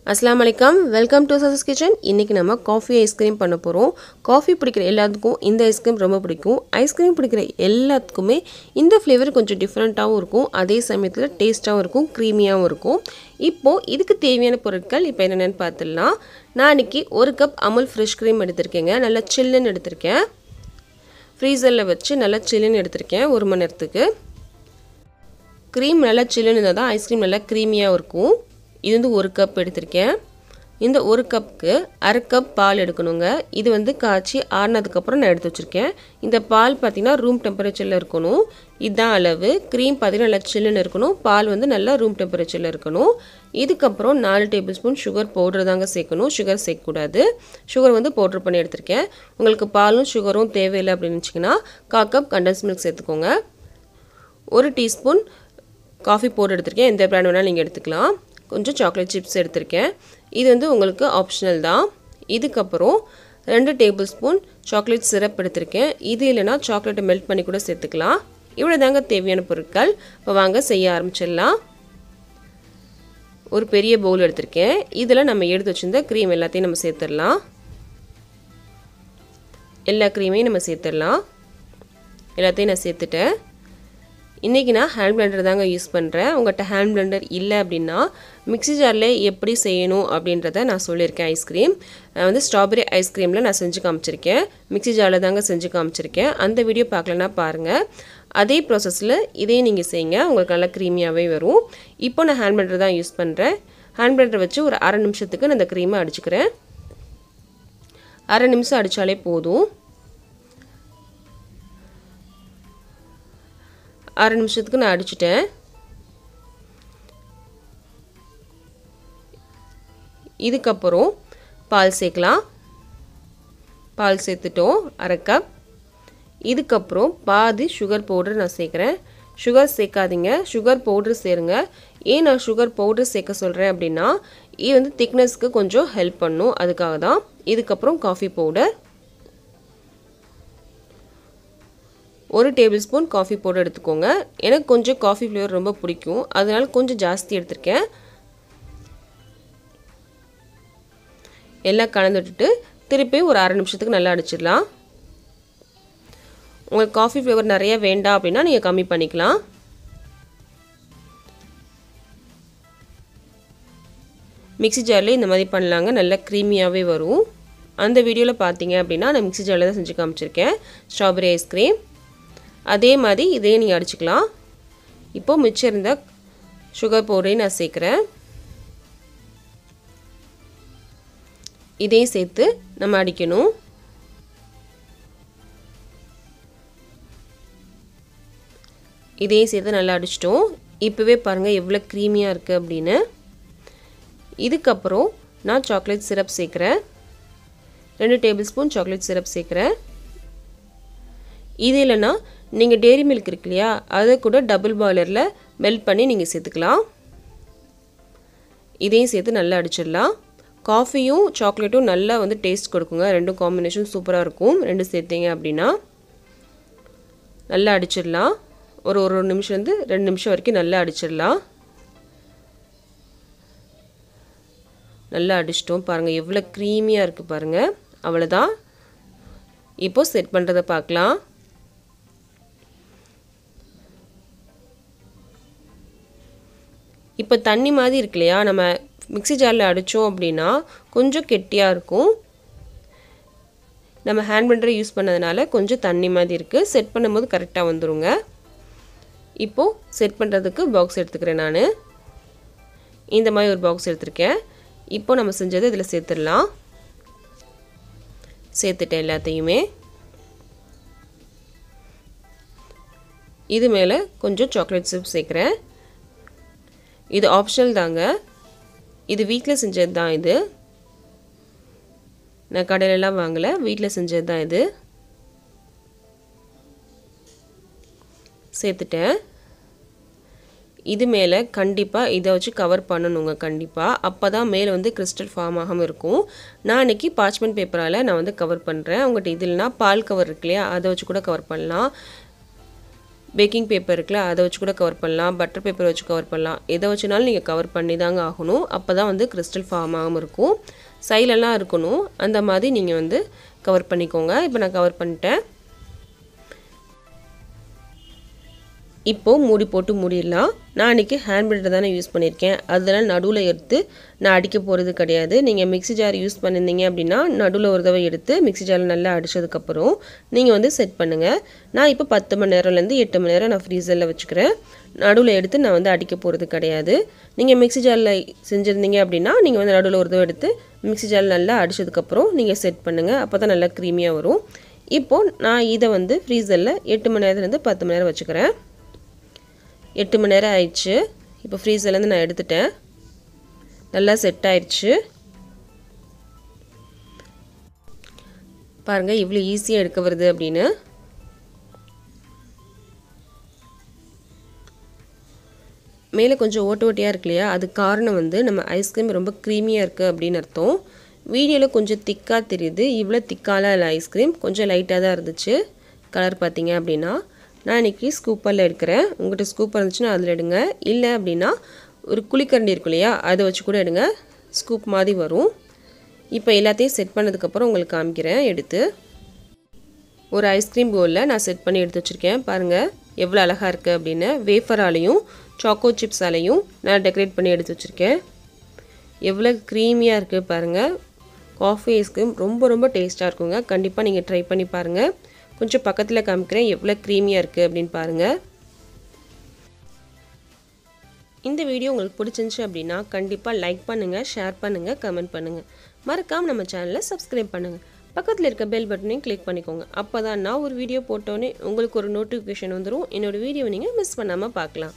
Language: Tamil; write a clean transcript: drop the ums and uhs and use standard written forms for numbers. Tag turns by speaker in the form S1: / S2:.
S1: अस्सलाम वालेकुम वेलकम टू ससस किचन इनकी நம்ம காஃபி ஐஸ்கிரீம் பண்ண போறோம் காஃபி பிடிக்கிற எல்லாத்துக்கும் இந்த ஐஸ்கிரீம் ரொம்ப பிடிக்கும் ஐஸ்கிரீம் பிடிக்கிற எல்லாத்துக்குமே இந்த ஃப்ளேவர் கொஞ்சம் டிஃபரண்டாவும் இருக்கும் அதே சமயத்துல டேஸ்டாவும் இருக்கும் க்ரீமியாவும் இருக்கும் இப்போ இதுக்கு தேவையான பொருட்கள் இப்போ என்னென்னன்னு பார்த்தலாம் நான் இன்னைக்கு 1 கப் அமுல் ஃப்ரெஷ் க்ரீம் எடுத்துர்க்கேங்க நல்லா சில்லுன்னு எடுத்துர்க்கேன் ஃப்ரீசர்ல வச்சு நல்லா சில்லுன்னு எடுத்துர்க்கேன் 1 மணி நேரத்துக்கு க்ரீம் நல்லா சில்லுன்னு இருந்தா தான் ஐஸ்கிரீம் நல்லா க்ரீமியா இருக்கும் இது வந்து 1 கப் எடுத்துர்க்கேன் இந்த 1 கப்புக்கு 1/2 கப் பால் எடுக்கணுங்க இது வந்து காய்ச்சி ஆறுனதுக்கு அப்புறம் நான் எடுத்து வச்சிருக்கேன் இந்த பால் பாத்தீங்கன்னா ரூம் டெம்பரேச்சர்ல இருக்கணும் இதான் அளவு க்ரீம் பாத்தீங்கன்னா நல்லா சில்லுன்னு இருக்கணும் பால் வந்து நல்லா ரூம் டெம்பரேச்சர்ல இருக்கணும் இதுக்கு அப்புறம் 4 டேபிள்ஸ்பூன் sugar பவுடர் தாங்க சேர்க்கணும் sugar சேர்க்க கூடாது sugar வந்து பவுடர் பண்ணி எடுத்துர்க்கேன் உங்களுக்கு பாலும் sugarரும் தேவையில்லை அப்படி நினைச்சீங்கன்னா 1/4 கப் கண்டென்ஸ் மில்க் சேர்த்துக்கோங்க 1 டீஸ்பூன் காபி பவுடர் எடுத்துர்க்கேன் எந்த பிராண்ட் வேணாலும் நீங்க எடுத்துக்கலாம் கொஞ்சம் சாக்லேட் சிப்ஸ் எடுத்துர்க்கேன் இது வந்து உங்களுக்கு ஆப்ஷனல் தான் இதுக்கு அப்புறம் 2 டேபிள்ஸ்பூன் சாக்லேட் சிரப் எடுத்துர்க்கேன் இது இல்லனா சாக்லேட்டை மெல்ட் பண்ணி கூட சேர்த்துக்கலாம் இவ்வளவுதாங்க தேவையான பொருட்கள் இப்போ வாங்க செய்ய ஆரம்பிச்சிடலாம் ஒரு பெரிய பவுல் எடுத்துர்க்கேன் இதல நம்ம எடுத்து வச்சிருந்த க்ரீம் எல்லாத்தையும் நம்ம சேர்த்துறலாம் எல்லா க்ரீமையும் நம்ம சேர்த்துறலாம் எல்லாத்தையும் நான் சேர்த்துட்டேன் இன்னைக்கு நான் ஹேண்ட் பிளெண்டர் தாங்க யூஸ் பண்றேன் உங்கட்ட ஹேண்ட் பிளெண்டர் இல்ல அப்படினா மிக்ஸி ஜார்ல எப்படி செய்யணும் அப்படின்றத நான் சொல்லிருக்கேன் ஐஸ்கிரீம் வந்து ஸ்ட்ராபெரி ஐஸ்கிரீம்ல நான் செஞ்சு காமிச்சிருக்கேன் மிக்ஸி ஜார்ல தாங்க செஞ்சு காமிச்சிருக்கேன் அந்த வீடியோ பார்க்கலனா பாருங்க அதே processல இதே நீங்க செய்யுங்க உங்களுக்கு நல்ல க்ரீமியாவே வரும் இப்போ நான் ஹேண்ட் பிளெண்டர் தான் யூஸ் பண்றேன் ஹேண்ட் பிளெண்டர் வச்சு ஒரு 1/2 நிமிஷத்துக்கு நான் இந்த க்ரீமை அடிச்சுக்கிறேன் 1/2 நிமிஷம் அடிச்சாலே போதும் 1/2 நிமிஷத்துக்கு நான் அடிச்சிட்டேன் இதுக்கு அப்புறம் பால் சேர்க்கலாம் பால் சேர்த்துட்டோம் 1/2 கப் இதுக்கு அப்புறம் பாதி sugar powder நான் சேர்க்கிறேன் sugar சேர்க்காதீங்க sugar powder சேருங்க ஏன் நான் sugar powder சேர்க்க சொல்றேன் அப்படினா இது வந்து thicknessக்கு கொஞ்சம் ஹெல்ப் பண்ணும் அதுக்காக தான் இதுக்கு அப்புறம் coffee powder 1 tablespoon coffee powder எடுத்துக்கோங்க எனக்கு கொஞ்சம் காபி ஃப்ளேவர் ரொம்ப பிடிக்கும் அதனால கொஞ்சம் ಜಾಸ್தி எடுத்துர்க்கேன் எல்லாம் கலந்து விட்டுட்டு திருப்பி ஒரு 1/2 நிமிஷத்துக்கு நல்லா அடிச்சிடலாம் உங்களுக்கு காபி ஃப்ளேவர் நிறைய வேண்டாம் அப்படினா நீங்க கம்மி பண்ணிக்கலாம் மிக்ஸி ஜார்ல இந்த மாதிரி பண்ணலாங்க நல்ல க்ரீமியாவே வரும் அந்த வீடியோல பாத்தீங்க அப்படினா நான் மிக்ஸி ஜார்ல தான் செஞ்சு காமிச்சிருக்கேன் ஸ்ட்ராபெரி ஐஸ்கிரீம் அதே மாதிரி இதே நீங்க அடிச்சுக்கலாம் இப்போ மிச்சம் இருந்த sugar powder நான் சேர்க்கிறேன் இதே சேர்த்து நம்ம அடிக்கணும் இதே சேர்த்து நல்லா அடிச்சிட்டோம் இப்பவே பாருங்க எவ்வளவு க்ரீமியா இருக்கு அப்படினு இதுக்கு அப்புறம் நான் சாக்லேட் சிரப் சேர்க்கிறேன் 2 டேபிள்ஸ்பூன் சாக்லேட் சிரப் சேர்க்கிறேன் இது இல்லனா நீங்க டேரி மில்க் இருக்குலையா அத கூட டபுள் பாய்லர்ல மெல்ட் பண்ணி நீங்க சேர்த்துக்கலாம் இதையும் சேர்த்து நல்லா அடிச்சிடலாம் காஃபியும் சாக்லேட்டும் நல்லா வந்து டேஸ்ட் கொடுக்குங்க ரெண்டும் காம்பினேஷன் சூப்பரா இருக்கும் ரெண்டு சேர்த்தீங்க அப்படினா நல்லா அடிச்சிடலாம் ஒரு நிமிஷம் இருந்து 2 நிமிஷம் வரைக்கும் நல்லா அடிச்சிடலாம் நல்லா அடிச்சிட்டோம் பாருங்க எவ்வளவு க்ரீமியா இருக்கு பாருங்க அவ்வளவுதான் இப்போ செட் பண்றத பார்க்கலாம் இப்போ தண்ணி மாதிரி இருக்குலையா நம்ம மிக்ஸி ஜார்ல அடிச்சோம் அப்படினா கொஞ்சம் கெட்டியா இருக்கும் நம்ம ஹேண்ட் பிளெண்டர் யூஸ் பண்ணதனால கொஞ்சம் தண்ணி மாதிரி இருக்கு செட் பண்ணும்போது கரெக்ட்டா வந்துருங்க இப்போ செட் பண்றதுக்கு பாக்ஸ் எடுத்துக்கிறேன் நான் இந்த மாதிரி ஒரு பாக்ஸ் எடுத்துர்க்கேன் இப்போ நம்ம செஞ்சதை இதல சேர்த்துறலாம் சேர்த்துட்டேன் எல்லாத்தையுமே இது மேல கொஞ்சம் சாக்லேட் சிப் சேர்க்கிறேன் இது ஆப்ஷனல் தாங்க இது வீட்ல செஞ்சது தான் இது நான் கடையில எல்லாம் வாங்கல வீட்ல செஞ்சது தான் இது சேர்த்துட்டேன் இது மேல கண்டிப்பா இத வச்சு கவர் பண்ணனுங்க கண்டிப்பா அப்பதான் மேல வந்து கிறிஸ்டல் ஃபார்ம் ஆகாம இருக்கும் நான் இன்னைக்கு பார்ச்மென்ட் பேப்பரால நான் வந்து கவர் பண்றேன் உங்கட்ட இது இல்லனா பால் கவர் இருக்குலையா அத வச்சு கூட கவர் பண்ணலாம் பேக்கிங் பேப்பர் இருக்குல்ல அதை வச்சு கூட கவர் பண்ணலாம், பட்டர் பேப்பர் வச்சு கவர் பண்ணலாம். எதை வச்சுனாலும் நீங்கள் கவர் பண்ணி தாங்க ஆகணும். அப்போ தான் வந்து கிறிஸ்டல் ஃபார்ம் ஆகாமல் இருக்கும். சைலெல்லாம் இருக்கணும். அந்த மாதிரி நீங்கள் வந்து கவர் பண்ணிக்கோங்க. இப்போ நான் கவர் பண்ணிட்டேன். இப்போது மூடி போட்டு மூடிடலாம். நான் அன்றைக்கி ஹேண்ட் பிளெண்டர் தானே யூஸ் பண்ணியிருக்கேன். அதெல்லாம் நடுவில் எடுத்து நான் அடிக்க போகிறது கிடையாது. நீங்கள் மிக்ஸி ஜார் யூஸ் பண்ணியிருந்தீங்க அப்படின்னா நடுவில் ஒரு தடவை எடுத்து மிக்ஸி ஜாரில் நல்லா அடித்ததுக்கப்புறம் நீங்கள் வந்து செட் பண்ணுங்கள். நான் இப்போ 10 மணி நேரம்லேருந்து 8 மணி நேரம் நான் ஃப்ரீசரில் வச்சுக்கிறேன். நடுவில் எடுத்து நான் வந்து அடிக்க போகிறது கிடையாது. நீங்கள் மிக்ஸி ஜாரில் செஞ்சுருந்தீங்க அப்படின்னா நீங்கள் வந்து நடுவில் ஒரு தடவை எடுத்து மிக்ஸி ஜாரில் நல்லா அடித்ததுக்கப்புறம் நீங்கள் செட் பண்ணுங்கள். அப்போ தான் நல்லா க்ரீமியாக வரும். இப்போது நான் இதை வந்து ஃப்ரீசரில் 8 மணி நேரத்துலேருந்து 10 மணி நேரம் வச்சுக்கிறேன். 8 மணி நேரம் ஆயிடுச்சு. இப்போ ஃப்ரீசர்லேருந்து நான் எடுத்துட்டேன். நல்லா செட் ஆயிடுச்சு. பாருங்கள் இவ்வளோ ஈஸியாக எடுக்க வருது அப்படின்னு. மேலே கொஞ்சம் ஓட்ட ஓட்டியாக இருக்கு இல்லையா, அது காரணம் வந்து நம்ம ஐஸ்கிரீம் ரொம்ப க்ரீமியாக இருக்குது அப்படின்னு அர்த்தம். வீடியோவில் கொஞ்சம் திக்காக தெரியுது. இவ்வளோ திக்காலாம் இல்லை ஐஸ்கிரீம், கொஞ்சம் லைட்டாக தான் இருந்துச்சு. கலர் பார்த்தீங்க அப்படின்னா நான் இன்றைக்கி ஸ்கூப்பரில் எடுக்கிறேன். உங்கள்கிட்ட ஸ்கூப்பர் இருந்துச்சுன்னா அதில் எடுங்க. இல்லை அப்படின்னா ஒரு குழிக்கரண்டி இருக்கும் இல்லையா, அதை வச்சு கூட எடுங்க. ஸ்கூப் மாதிரி வரும். இப்போ எல்லாத்தையும் செட் பண்ணதுக்கப்புறம் உங்களுக்கு காமிக்கிறேன் எடுத்து. ஒரு ஐஸ்கிரீம் பவுலில் நான் செட் பண்ணி எடுத்து வச்சுருக்கேன். பாருங்கள் எவ்வளோ அழகாக இருக்குது அப்படின்னு. வேஃபராலையும் சாக்கோ சிப்ஸாலையும் நான் டெக்கரேட் பண்ணி எடுத்து வச்சுருக்கேன். எவ்வளோ க்ரீமியாக இருக்குது பாருங்கள். காஃபி ஐஸ்கிரீம் ரொம்ப ரொம்ப டேஸ்ட்டாக இருக்குங்க. கண்டிப்பாக நீங்கள் ட்ரை பண்ணி பாருங்கள். கொஞ்சம் பக்கத்தில் காமிக்கிறேன் எவ்வளோ க்ரீமியாக இருக்குது அப்படின்னு பாருங்கள். இந்த வீடியோ உங்களுக்கு பிடிச்சிருந்துச்சு அப்படின்னா கண்டிப்பாக லைக் பண்ணுங்கள், ஷேர் பண்ணுங்கள், கமெண்ட் பண்ணுங்கள். மறக்காமல் நம்ம சேனலை சப்ஸ்கிரைப் பண்ணுங்கள். பக்கத்தில் இருக்க பெல் பட்டனையும் கிளிக் பண்ணிக்கோங்க. அப்போ தான் நான் ஒரு வீடியோ போட்டோன்னே உங்களுக்கு ஒரு நோட்டிஃபிகேஷன் வந்துடும். என்னோடய வீடியோவை நீங்கள் மிஸ் பண்ணாமல் பார்க்கலாம்.